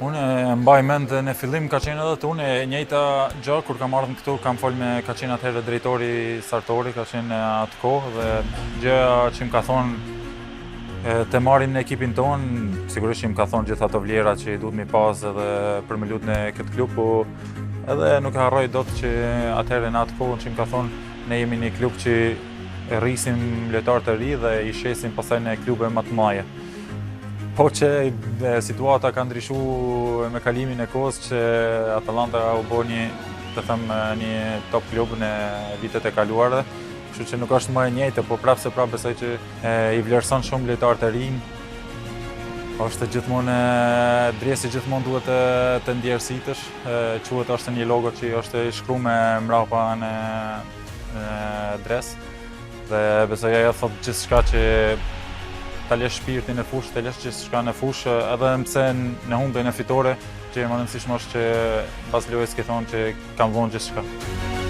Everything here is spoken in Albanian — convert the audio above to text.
Unë e mbaj mend në fillim ka qenë edhe të unë e njëjta gjë kur kam ardhur këtu, kam fol me ka qenë atëherë drejtori Sartori, ka qenë atë kohë dhe gjëja që më ka thonë të marrin në ekipin tonë, sigurisht që më ka thonë gjithë ato vlera që duhet mi pas edhe për me lutë në këtë klub, po edhe nuk e harroj dot që atëherë në atë kohë që më ka thonë ne jemi një klub që rrisim lojtarë të ri dhe i shesim pastaj në klube më të mëdha. Po që situata ka ndryshu me kalimin e kohës që Atalanta u bo një top klub në vitet e kaluara, kështu që nuk është më e njëjtë, po prapë se prapë besoj që i vlerëson shumë lojtarë të rinj. Është gjithmonë dresi gjithmonë duhet të ndjersitësh, quhet është një logo që është i shkruar me mbrapa në dres dhe besoj ajo thot gjithçka që ta lesh shpirtin në fushë, ta lesh gjithçka në fushë, edhe pse në humbjen e fitore, që më rëndësishme është që pas lojës ke thonë që kam vonë gjithçka.